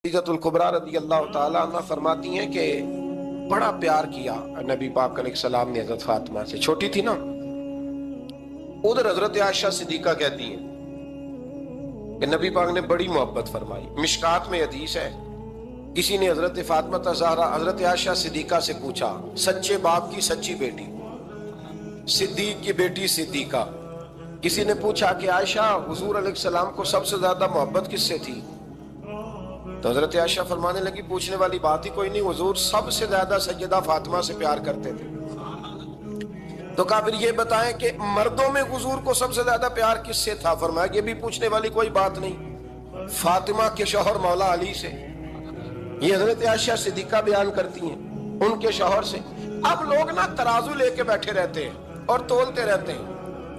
खदीजतुल कुबरा रज़ी अल्लाह तआला अन्हा फरमाती हैं कि बड़ा प्यार किया नबी पाक अलैहिस्सलाम ने हज़रत फातिमा से। छोटी थी ना। उधर हज़रत आयशा सिद्दीक़ा कहती हैं कि नबी पाक ने बड़ी मोहब्बत फरमाई। मिशकात में हदीस है, किसी ने हज़रत फातिमा ज़हरा हज़रत आयशा सिद्दीक़ा से पूछा, सच्चे बाप की सच्ची बेटी, सिद्दीक की बेटी सिद्दीक़ा। किसी ने पूछा कि आयशा हुजूर अलैहिस्सलाम को सबसे ज्यादा मोहब्बत किससे थी? तो हजरत आयशा फरमाने लगी, पूछने वाली बात ही कोई नहीं, हुजूर सबसे ज्यादा सैयदा फातिमा से प्यार करते थे। तो कहा फिर ये बताएं कि मर्दों में हुजूर को सबसे ज्यादा प्यार किससे था? फरमाया ये भी पूछने वाली कोई बात नहीं, फातिमा के शौहर मौला अली से। ये हजरत आयशा सिद्दीक़ा बयान करती हैं उनके शौहर से। अब लोग ना तराजू लेके बैठे रहते हैं और तोलते रहते हैं।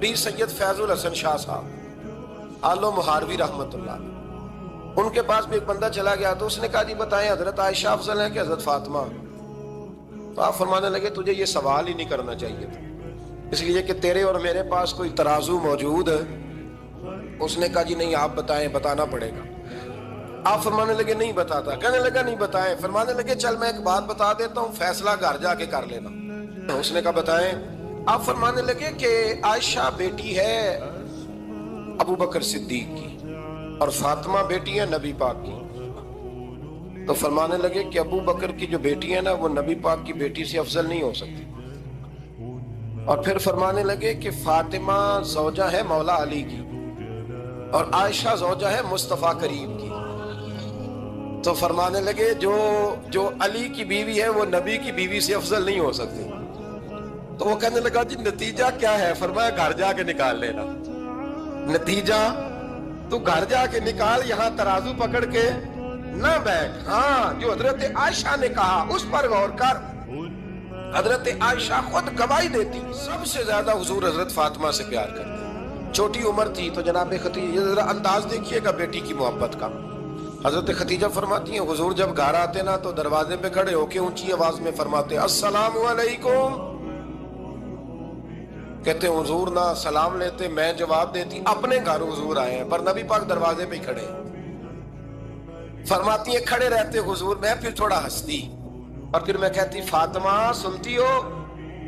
पीर सैयद फैजुल हसन शाह साहब आलो मुहारवी रहमतुल्लाह, उनके पास भी एक बंदा चला गया तो उसने कहा जी बताएं हजरत आयशा अफजल है कि हजरत फातिमा? तो आप फरमाने लगे तुझे ये सवाल ही नहीं करना चाहिए था, इसलिए कि तेरे और मेरे पास कोई तराजू मौजूद है। उसने कहा जी नहीं आप बताएं, बताना पड़ेगा। आप फरमाने लगे नहीं बताता। कहने लगा नहीं बताएं। फरमाने लगे चल मैं एक बात बता देता हूँ, फैसला घर जाके कर लेना। उसने कहा बताएं। आप फरमाने लगे कि आयशा बेटी है अबू बकर सिद्दीक की और फातिमा बेटी है नबी पाक की। तो फरमाने लगे कि अबू बकर की जो बेटी है ना वो नबी पाक की बेटी से अफजल नहीं हो सकती। और फिर फरमाने लगे कि फातिमा ज़ौजा है मौला अली की और आयशा ज़ौजा है मुस्तफ़ा करीम की। तो फरमाने लगे जो अली की बीवी है वो नबी की बीवी से अफजल नहीं हो सकती। तो वो कहने लगा जी नतीजा क्या है? फरमाया घर जाके निकाल लेना नतीजा, तू घर जाके निकाल, यहाँ तराजू पकड़ के ना बैठ। हाँ जो हजरत आयशा ने कहा उस पर गौर कर। हजरत आयशा खुद गवाही देती सबसे ज्यादा हुजूर हजरत फातिमा से प्यार करती। छोटी उम्र थी तो जनाब खतीजा, जरा अंदाज देखिएगा बेटी की मोहब्बत का। हजरत खतीजा फरमाती हैं हुजूर जब घर आते ना तो दरवाजे पे खड़े होके ऊंची आवाज में फरमाते अस्सलामु अलैकुम। कहते हुजूर ना सलाम लेते, मैं जवाब देती। अपने घर हुजूर आए हैं पर नबी पाक दरवाजे पे खड़े। फरमाती है खड़े रहते हुजूर, मैं फिर थोड़ा हंसती और फिर मैं कहती फातिमा सुनती हो?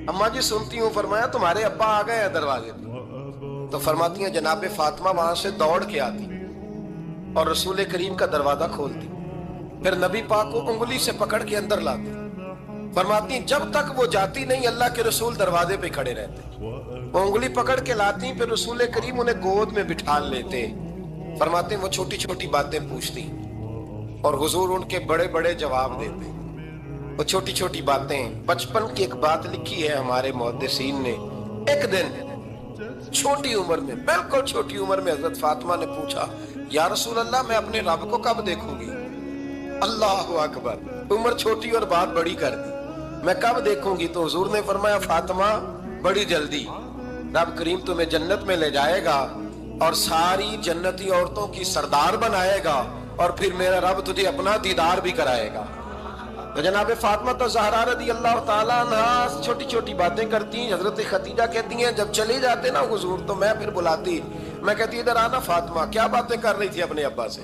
अम्मा जी सुनती हूँ। फरमाया तुम्हारे अब्बा आ गए हैं दरवाजे पे। तो फरमाती है जनाब फातिमा वहां से दौड़ के आती और रसूल करीम का दरवाजा खोलती, फिर नबी पाक को उंगली से पकड़ के अंदर लाती। फरमाती जब तक वो जाती नहीं अल्लाह के रसूल दरवाजे पे खड़े रहते। वो उंगली पकड़ के लाती, फिर रसूल करीम उन्हें गोद में बिठा लेते। फरमाते वो छोटी छोटी बातें पूछती और हुजूर उनके बड़े बड़े जवाब देते। वो छोटी छोटी बातें, बचपन की एक बात लिखी है हमारे मुहद्दिसीन ने। एक दिन छोटी उम्र में, बिल्कुल छोटी उम्र में हजरत फातिमा ने पूछा या रसूल अल्लाह मैं अपने रब को कब देखूंगी? अल्लाह अकबर, उम्र छोटी और बात बड़ी कर दी, मैं कब देखूंगी? तो हुजूर ने फरमाया फातिमा बड़ी जल्दी रब करीम तुम्हें जन्नत में ले जाएगा और सारी जन्नती औरतों की सरदार बनाएगा और फिर मेरा रब तुझे अपना दीदार भी कराएगा। तो जनाब फातिमा तो ज़हरा रज़ी अल्लाह तआला अन्हा छोटी छोटी बातें करती। हजरत खतीजा कहती हैं जब चले जाते ना हुजूर तो मैं फिर बुलाती, मैं कहती इधर आना फातिमा, क्या बातें कर रही थी अपने अब्बा से?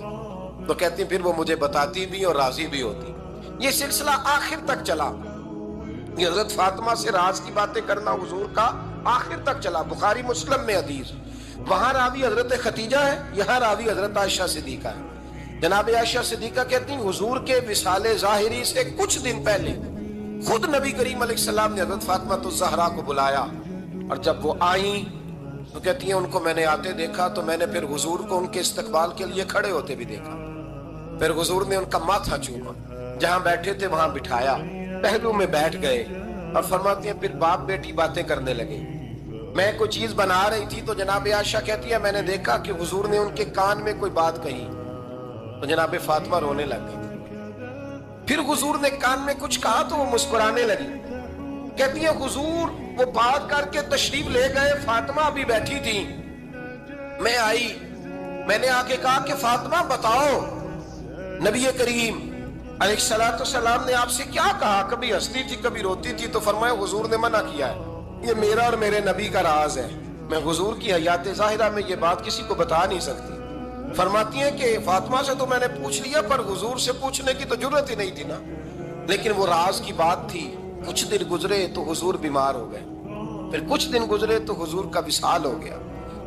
तो कहती फिर वो मुझे बताती भी और राजी भी होती। ये सिलसिला आखिर तक चला। ये हजरत फातिमा से राज की बातें करना हुजूर का आखिर तक चला। बुखारी मुस्लिम में हदीस, वहां रावी हजरत खतीजा है, यहाँ रावी हजरत आयशा सिद्दीक़ा है। जनाब आयशा सिद्दीक़ा कहती हैं हुजूर के विसाले ज़ाहिरी से कुछ दिन पहले खुद नबी करीम अलैहिस्सलाम ने हजरत फातिमा तो ज़हरा को बुलाया और जब वो आई तो कहती हैं उनको मैंने आते देखा तो मैंने फिर हुजूर को उनके इस्तकबाल के लिए खड़े होते भी देखा। फिर हुजूर ने उनका माथा चूमा, जहां बैठे थे वहां बिठाया, पहलू में बैठ गए और फरमाती हैं फिर बाप बेटी बातें करने लगे। मैं कोई चीज बना रही थी तो जनाब आयशा कहती है मैंने देखा कि हुजूर ने उनके कान में कोई बात कही तो जनाब फातिमा रोने लग गई। फिर हुजूर ने कान में कुछ कहा तो वो मुस्कुराने लगी। कहती है हुजूर वो बात करके तशरीफ ले गए, फातिमा अभी बैठी थी, मैं आई, मैंने आके कहा कि फातिमा बताओ नबी करीम अलैहिस्सलाम ने आपसे क्या कहा? कभी हंसती थी कभी रोती थी। तो फरमाया हुजूर ने मना किया है, ये मेरा और मेरे नबी का राज है, मैं हुजूर की हयात ज़ाहिरा में ये बात किसी को बता नहीं सकती। फरमाती हैं कि फातिमा से तो मैंने पूछ लिया, पर हुजूर से पूछने की तो जरूरत ही नहीं थी ना। लेकिन वो राज की बात थी। कुछ दिन गुजरे तो हुजूर बीमार हो गए, फिर कुछ दिन गुजरे तो हुजूर का विसाल हो गया।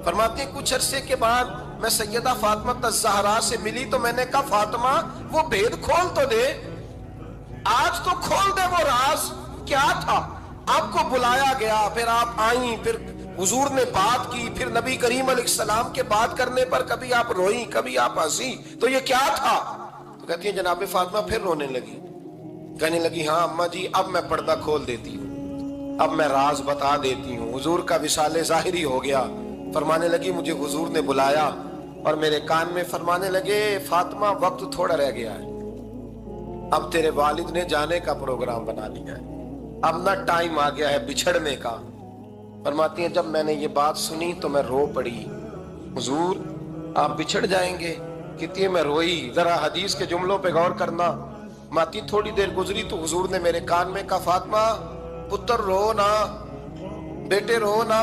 फरमाते हैं कुछ अरसे के बाद मैं सैयदा फातिमा ज़हरा से मिली तो मैंने कहा फातिमा वो भेद खोल तो दे, आज तो खोल दे वो राज क्या था। आपको बुलाया गया, फिर आप आई, फिर हुजूर ने बात की, फिर नबी करीम अलैहिस्सलाम के बात करने पर कभी आप रोई कभी आप हंसी, तो ये क्या था। तो कहती है जनाब फातिमा फिर रोने लगी, कहने लगी हाँ अम्मा जी अब मैं पर्दा खोल देती हूँ, अब मैं राज बता देती हूँ। हुजूर का विसाले ज़ाहिरी हो गया। फरमाने लगी मुझे हुजूर ने बुलाया और मेरे कान में फरमाने लगे फातिमा वक्त थोड़ा रह गया है, अब तेरे वालिद ने जाने का प्रोग्राम बना लिया है, अब ना टाइम आ गया है बिछड़ने का। फरमाती है जब मैंने ये बात सुनी तो मैं रो पड़ी, हुजूर आप बिछड़ जाएंगे। कहती है मैं रोई। जरा हदीस के जुमलों पे गौर करना। माती थोड़ी देर गुजरी तो हुजूर ने मेरे कान में कहा फातिमा पुत्र रो ना, बेटे रो ना,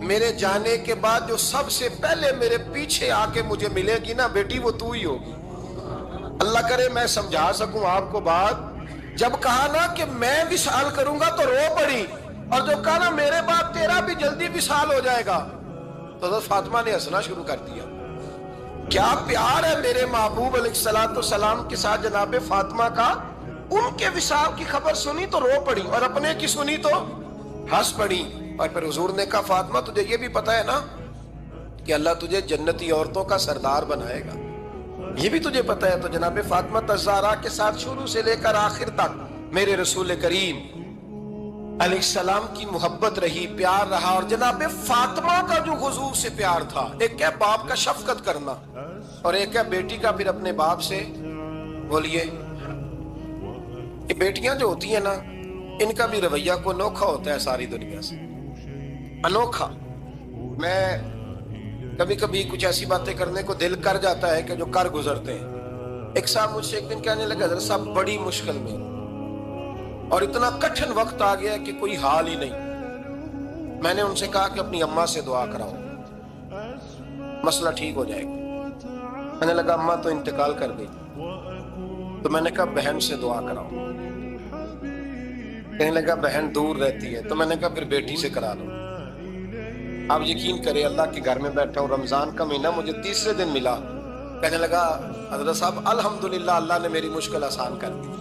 मेरे जाने के बाद जो सबसे पहले मेरे पीछे आके मुझे मिलेगी ना बेटी वो तू ही होगी। अल्लाह करे मैं समझा सकूं आपको बात। जब कहा ना कि मैं विशाल करूंगा तो रो पड़ी, और जो कहा ना मेरे बाद तेरा भी जल्दी विशाल हो जाएगा, तो फातिमा ने हंसना शुरू कर दिया। क्या प्यार है मेरे महबूब अलैहिस्सलाम के साथ जनाब फातिमा का। उनके विशाल की खबर सुनी तो रो पड़ी, और अपने की सुनी तो हंस पड़ी। और फिर हुजूर ने कहा फातिमा तुझे ये भी पता है ना कि अल्लाह तुझे जन्नती औरतों का सरदार बनाएगा, ये भी तुझे पता है। तो जनाब फातिमा ज़हरा के साथ शुरू से लेकर आखिर तक मेरे रसूल करीम अलैहिस्सलाम की मोहब्बत रही, प्यार रहा। और जनाब फातिमा का जो हुजूर से प्यार था, एक है बाप का शफकत करना और एक है बेटी का फिर अपने बाप से। बोलिए ये बेटियां जो होती है ना इनका भी रवैया को अनोखा होता है सारी दुनिया से, अनोखा। मैं कभी कभी कुछ ऐसी बातें करने को दिल कर जाता है कि जो कर गुजरते हैं। एक साहब मुझसे एक दिन कहने लगा हज़रत साहब बड़ी मुश्किल में और इतना कठिन वक्त आ गया कि कोई हाल ही नहीं। मैंने उनसे कहा कि अपनी अम्मा से दुआ कराओ, मसला ठीक हो जाएगा। मैंने लगा अम्मा तो इंतकाल कर गई, तो मैंने कहा बहन से दुआ कराओ। कहने लगा बहन दूर रहती है, तो मैंने कहा फिर बेटी से करा लो। आप यकीन करें अल्लाह के घर में बैठा हूँ, रमजान का महीना मुझे तीसरे दिन मिला। कहने लगा हज़रत साहब अल्हम्दुलिल्लाह अल्लाह ने मेरी मुश्किल आसान कर दी।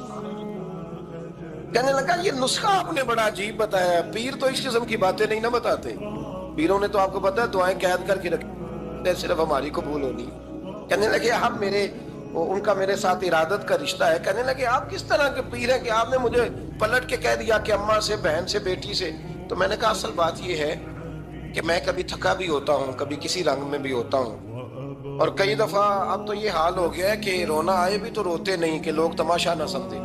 कहने लगा ये नुस्खा आपने बड़ा अजीब बताया, पीर तो इस किस्म की बातें नहीं ना बताते। पीरों ने तो आपको पता है दुआएं कैद करके रखी, सिर्फ हमारी कबूल होनी। कहने लगे आप उनका मेरे साथ इरादत का रिश्ता है। कहने लगे आप किस तरह के पीर हैं कि आपने मुझे पलट के कह दिया कि अम्मा से, बहन से, बेटी से। तो मैंने कहा असल बात ये है कि मैं कभी थका भी होता हूँ, कभी किसी रंग में भी होता हूँ, और कई दफा अब तो ये हाल हो गया है कि रोना आए भी तो रोते नहीं कि लोग तमाशा ना समझे।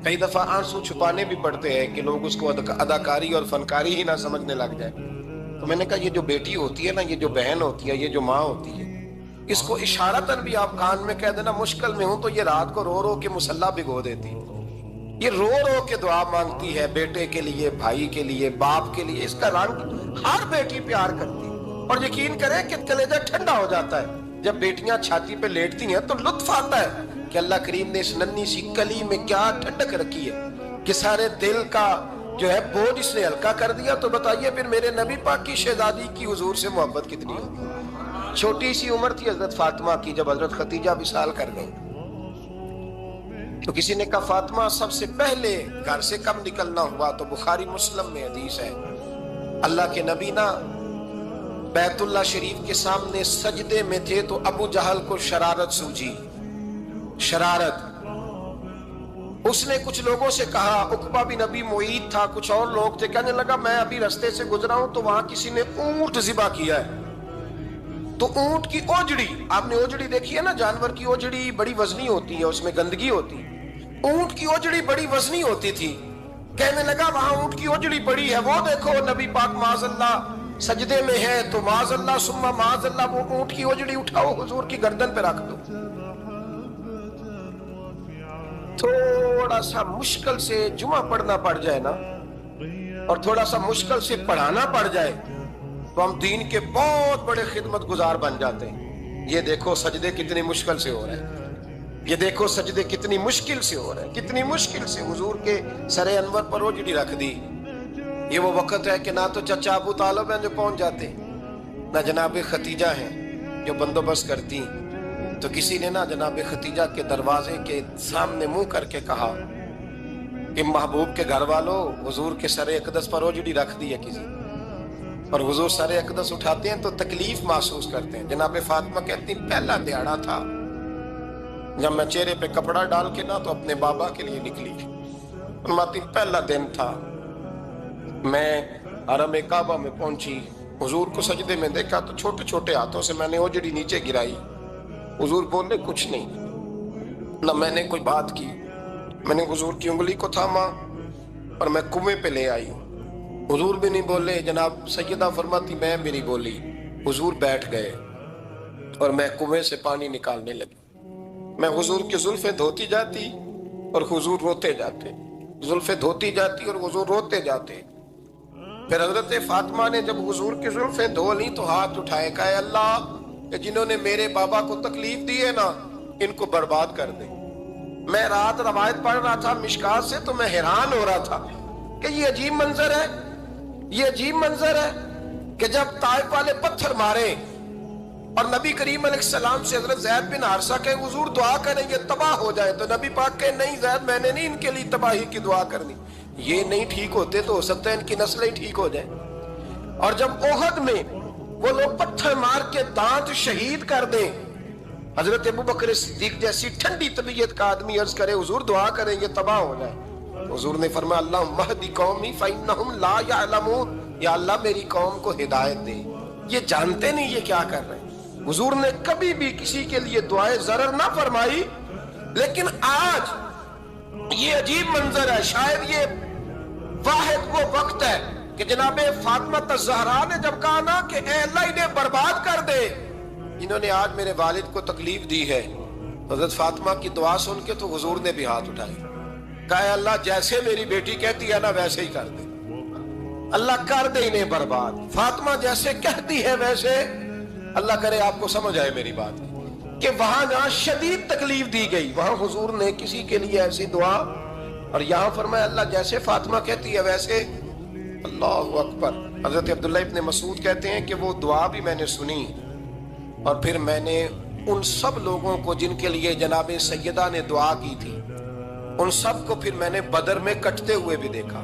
कई दफा आंसू छुपाने भी पड़ते हैं कि लोग उसको अदाकारी और फनकारी ही ना समझने लग जाए। तो मैंने कहा ये जो बेटी होती है ना, ये जो बहन होती है, ये जो माँ होती है, इसको इशारतन भी आप कान में कह देना मुश्किल में हूं तो ये रात को रो रो के मुसल्ला भिगो देती है। ये रो रो के दुआ मांगती है बेटे के लिए, भाई के लिए, बाप के लिए। इसका रंग हर बेटी प्यार करती है। और यकीन करें कि कलेजा ठंडा हो जाता है जब बेटियां छाती पे लेटती हैं, तो लुत्फ आता है कि अल्लाह करीम ने इस नन्ही सी कली में क्या ठंडक रखी है कि सारे दिल का जो है बोझ इसने हल्का कर दिया। तो बताइए फिर मेरे नबी पाक की शहजादी की हुजूर से मोहब्बत कितनी होगी। छोटी सी उम्र थी हजरत फातिमा की जब हजरत खतीजा विसाल कर गई। तो किसी ने कहा फातिमा सबसे पहले घर से कब निकलना हुआ, तो बुखारी मुस्लिम में हदीस है अल्लाह के नबी ना बैतुल्लाह शरीफ के सामने सजदे में थे तो अबू जहल को शरारत सूझी। शरारत उसने कुछ लोगों से कहा, उकबा बिन अबी मुईद था, कुछ और लोग थे। कहने लगा मैं अभी रास्ते से गुजरा हूं तो वहां किसी ने ऊंट ज़िबा किया है। तो ऊंट की ओजड़ी, आपने ओजड़ी देखी है ना, जानवर की ओजड़ी बड़ी वजनी होती है, उसमें गंदगी होती है। ऊंट की ओजड़ी बड़ी वजनी होती थी। कहने लगा वहां ऊंट की ओजड़ी पड़ी है, वो देखो नबी पाक माज़अल्लाह सजदे में है, तो माज़अल्लाह सुम्मा माज़अल्लाह वो ऊंट की ओजड़ी उठाओ हुजूर की गर्दन पे रख दो। थोड़ा सा मुश्किल से जुमा पढ़ना पड़ जाए ना, और थोड़ा सा मुश्किल से पढ़ाना पड़ जाए, तो हम दीन के बहुत बड़े खिदमत गुजार बन जाते हैं। یہ دیکھو سجدے کتنی مشکل سے ہو رہے ہیں، یہ دیکھو سجدے کتنی مشکل سے ہو رہے ہیں، کتنی مشکل سے حضور کے سر انور پر روجڑی رکھ دی۔ یہ وہ وقت ہے کہ نہ تو چچا ابو طالب ہیں جو پہنچ جاتے، نہ جناب ختیجہ ہیں جو بندوبست کرتی، تو کسی نے نہ جناب ختیجہ کے دروازے کے سامنے منہ کر کے کہا کہ محبوب کے گھر والوں، حضور کے سر اقدس پر روجڑی رکھ دی ہے کسی، اور حضور سر اقدس اٹھاتے ہیں تو تکلیف محسوس کرتے ہیں۔ جناب فاطمہ کہتی ہیں پہلا دیہڑا تھا جب میں چہرے پہ کپڑا ڈال کے نہ تو اپنے بابا کے لیے نکلی، فرماتی پہلا دن تھا، میں حرم کعبہ میں پہنچی، حضور کو سجدے میں دیکھا تو چھوٹے چھوٹے ہاتھوں سے میں نے اوجڑی نیچے گرائی، حضور بولے کچھ نہیں، نہ میں نے کوئی بات کی، میں نے حضور کی انگلی کو تھاما اور میں کنویں پہ لے آئی، حضور بھی نہیں بولے، جناب سیدہ فرماتی میں بھی نہیں بولی، حضور بیٹھ گئے اور میں کنویں سے پانی نکالنے لگی، میں حضور کی زلفیں دھوتی جاتی اور حضور روتے جاتے، زلفیں دھوتی جاتی اور حضور روتے جاتے۔ پھر حضرت فاطمہ نے جب حضور کی زلفیں دھو لی تو ہاتھ اٹھائے، کہا اے اللہ کہ جنہوں نے میرے بابا کو تکلیف دی ہے نا ان کو برباد کر دے۔ میں رات روایت پڑھ رہا تھا مشکات سے تو میں حیران ہو رہا تھا کہ یہ عجیب منظر ہے، یہ عجیب منظر ہے کہ جب طائف والے پتھر مارے اور نبی کریم علیہ السلام سے حضرت زید بن حارثہ کہ حضور دعا کریں یہ تباہ ہو جائے، تو نبی پاک کہ نہیں زید میں نے نہیں ان کے لیے تباہی کی دعا کرنی، یہ نہیں ٹھیک ہوتے تو ہو سکتا ہے ان کی نسلیں ٹھیک ہو جائیں۔ اور جب احد میں وہ لوگ پتھر مار کے دانت شہید کر دیں، حضرت ابوبکر صدیق جیسی ٹھنڈی طبیعت کا آدمی عرض کرے حضور دعا کریں یہ تباہ ہو جائے، حضور نے فرمایا اللہم اہد قومی فإنہم لا یعلمون، یا اللہ میری قوم کو ہدایت دے، یہ جانتے نہیں یہ کیا کر رہے ہیں۔ حضور نے کبھی بھی کسی کے لیے دعائے ضرر نہ فرمائی، لیکن آج یہ عجیب منظر ہے، شاید یہ واحد وہ وقت ہے کہ جناب فاطمہ الزہرا نے جب کہا نا کہ اے اللہ انہیں برباد کر دے، انہوں نے آج میرے والد کو تکلیف دی ہے، حضرت فاطمہ کی دعا سن کے تو حضور نے بھی ہاتھ اٹھائے، کہا اے اللہ جیسے میری بیٹی کہتی ہے نا ویسے ہی کر دے، اللہ کر دے انہیں برباد، فاطمہ جیسے کہتی ہے ویسے، اللہ کرے آپ کو سمجھ آئے میری بات کہ وہاں جہاں شدید تکلیف دی گئی وہاں حضور نے کسی کے لیے ایسی دعا، اور یہاں فرمایا اللہ جیسے فاطمہ کہتی ہے ویسے، اللہ اکبر۔ حضرت عبداللہ ابن مسعود کہتے ہیں کہ وہ دعا بھی میں نے سنی اور پھر میں نے ان سب لوگوں کو جن کے لیے جناب سیدہ نے دعا کی تھی ان سب کو پھر میں نے بدر میں کٹتے ہوئے بھی دیکھا،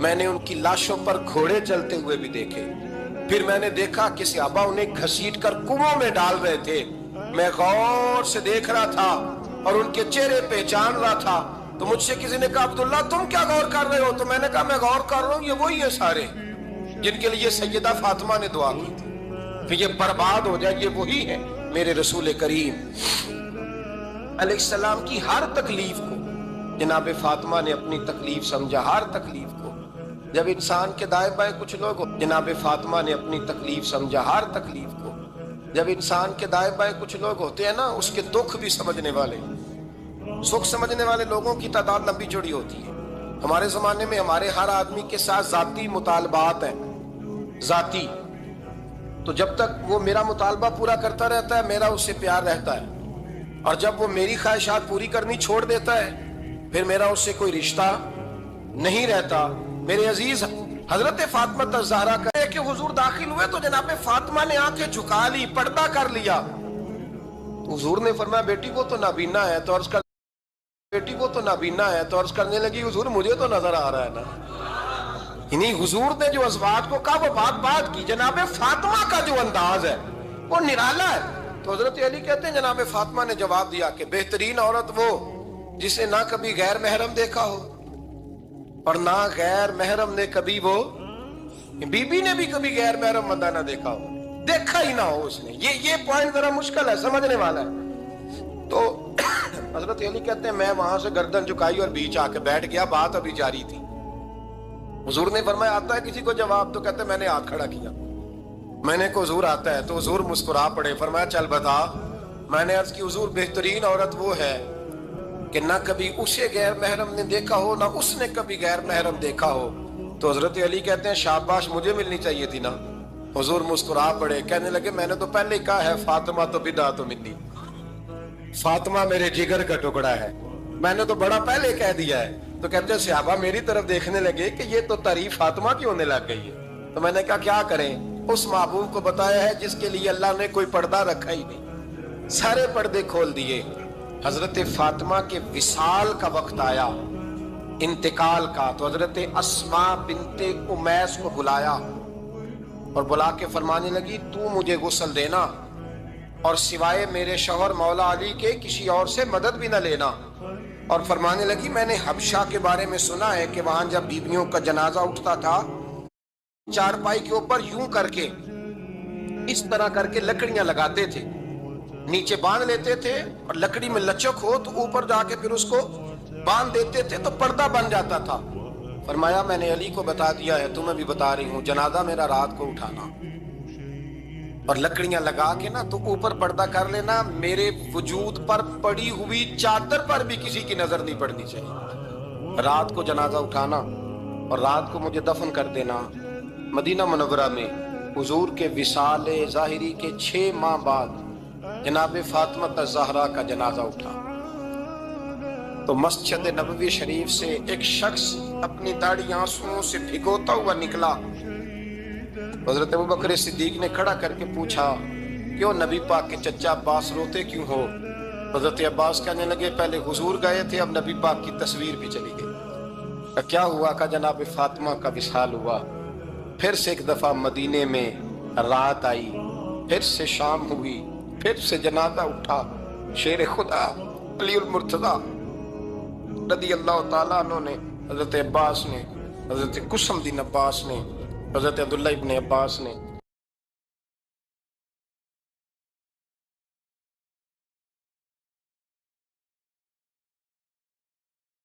میں نے ان کی لاشوں پر گھوڑے چلتے ہوئے بھی دیکھے، پھر میں نے دیکھا کہ صحابہ انہیں گھسیٹ کر کنووں میں ڈال رہے تھے، میں غور سے دیکھ رہا تھا اور ان کے چہرے پہچان رہا تھا، تو مجھ سے کسی نے کہا عبداللہ تم کیا غور کر رہے ہو؟ تو میں نے کہا میں غور کر رہا ہوں یہ وہی ہیں سارے جن کے لیے سیدہ فاطمہ نے دعا کی تھی کہ یہ برباد ہو جائے، یہ وہی ہیں میرے رسول کریم علیہ السلام کی ہر تکلیف کو جناب فاطمہ نے اپنی تکلیف سمجھا، ہر تکلیف کو۔ جب انسان کے دائیں بائیں کچھ لوگ جناب فاطمہ نے اپنی تکلیف سمجھا، ہر تکلیف کو۔ جب انسان کے دائیں بائیں کچھ لوگ ہوتے ہیں نا اس کے دکھ بھی سمجھنے والے، سکھ سمجھنے والے لوگوں کی تعداد لمبی چوڑی ہوتی ہے۔ ہمارے زمانے میں ہمارے ہر آدمی کے ساتھ ذاتی مطالبات ہیں، ذاتی، تو جب تک وہ میرا مطالبہ پورا کرتا رہتا ہے میرا اس سے پیار رہتا ہے، اور جب وہ میری خواہشات پوری کرنی چھوڑ دیتا ہے پھر میرا اس سے کوئی رشتہ نہیں رہتا۔ میرے عزیز حضرت فاطمہ الزہرا کہے کہ حضور داخل ہوئے تو جناب فاطمہ نے آنکھیں جھکا لی، پردہ کر لیا، تو حضور نے فرمایا بیٹی وہ تو نابینا ہے، تو عرض کر بیٹی وہ تو نابینا ہے، تو عرض کرنے لگی حضور مجھے تو نظر آ رہا ہے نا۔ یعنی حضور نے جو ازواج کو کہا وہ بات کی، جناب فاطمہ کا جو انداز ہے وہ نرالا ہے۔ تو حضرت علی کہتے ہیں جناب فاطمہ نے جواب دیا کہ بہترین عورت وہ جسے نہ کبھی غیر محرم دیکھا ہو اور نہ غیر محرم نے کبھی، وہ بی بی نے بھی کبھی غیر محرم بندہ نہ دیکھا ہو، دیکھا ہی نہ ہو اس نے۔ یہ پوائنٹ ذرا مشکل ہے، سمجھنے والا ہے۔ تو حضرت علی کہتے ہیں میں وہاں سے گردن جھکائی اور بیچ آ کے بیٹھ گیا، بات ابھی جاری تھی۔ حضور نے فرمایا آتا ہے کسی کو جواب؟ تو کہتے ہیں میں نے ہاتھ کھڑا کیا، میں نے کو حضور آتا ہے، تو حضور مسکرا پڑے، فرمایا چل بتا۔ میں نے عرض کی حضور بہترین عورت وہ ہے کہ نہ کبھی اسے غیر محرم نے دیکھا ہو نہ اس نے کبھی غیر محرم دیکھا ہو۔ تو حضرت علی کہتے ہیں شاباش، مجھے ملنی چاہیے تھی نا، حضور مسکرا پڑے، کہنے لگے میں نے تو پہلے ہی کہا ہے فاطمہ تو بدعت منی، فاطمہ میرے جگر کا ٹکڑا ہے، میں نے تو بڑا پہلے کہہ دیا ہے۔ تو کہتے ہیں صحابہ میری طرف دیکھنے لگے کہ یہ تو تعریف فاطمہ کی ہونے لگ گئی ہے۔ تو میں نے کہا کیا کریں، اس محبوب کو بتایا ہے جس کے لیے اللہ نے کوئی پردہ رکھا ہی نہیں، سارے پردے کھول دیے۔ حضرت فاطمہ کے وصال کا وقت آیا، انتقال کا، تو حضرت اسماء بنت امیس کو بلایا اور بلا کے فرمانے لگی تو مجھے غسل دینا اور سوائے میرے شوہر مولا علی کے کسی اور سے مدد بھی نہ لینا۔ اور فرمانے لگی میں نے حبشہ کے بارے میں سنا ہے کہ وہاں جب بیویوں کا جنازہ اٹھتا تھا چارپائی کے اوپر یوں کر کے اس طرح کر کے لکڑیاں لگاتے تھے، نیچے باندھ لیتے تھے اور لکڑی میں لچک ہو تو اوپر جا کے پھر اس کو باندھ دیتے تھے تو پردہ بن جاتا تھا۔ فرمایا میں نے علی کو بتا دیا ہے، تمہیں بھی بتا رہی ہوں، جنازہ میرا رات کو اٹھانا اور لکڑیاں لگا کے نا تو اوپر پردہ کر لینا، میرے وجود پر پڑی ہوئی چادر پر بھی کسی کی نظر نہیں پڑنی چاہیے۔ رات کو جنازہ اٹھانا اور رات کو مجھے دفن کر دینا۔ مدینہ منورہ میں حضور کے وصال ظاہری کے 6 ماہ بعد جناب فاطمہ الزہرا کا جنازہ اٹھا تو مسجد نبوی شریف سے ایک شخص اپنی داڑھی آنسوؤں سے بھگوتا ہوا نکلا۔ حضرت ابوبکر صدیق نے کھڑا کر کے پوچھا کیوں نبی پاک کے چچا عباس روتے کیوں ہو؟ حضرت عباس کہنے لگے پہلے حضور گئے تھے، اب نبی پاک کی تصویر بھی چلی گئی۔ کیا ہوا؟ کہ جناب فاطمہ کا وصال ہوا، پھر سے ایک دفعہ مدینے میں رات آئی، پھر سے شام ہوئی، پھر سے جنازہ اٹھا۔ شیر خدا علی المرتضیٰ رضی اللہ تعالیٰ عنہ نے، حضرت عباس نے، حضرت قسم الدین عباس نے، حضرت عبداللہ ابن عباس نے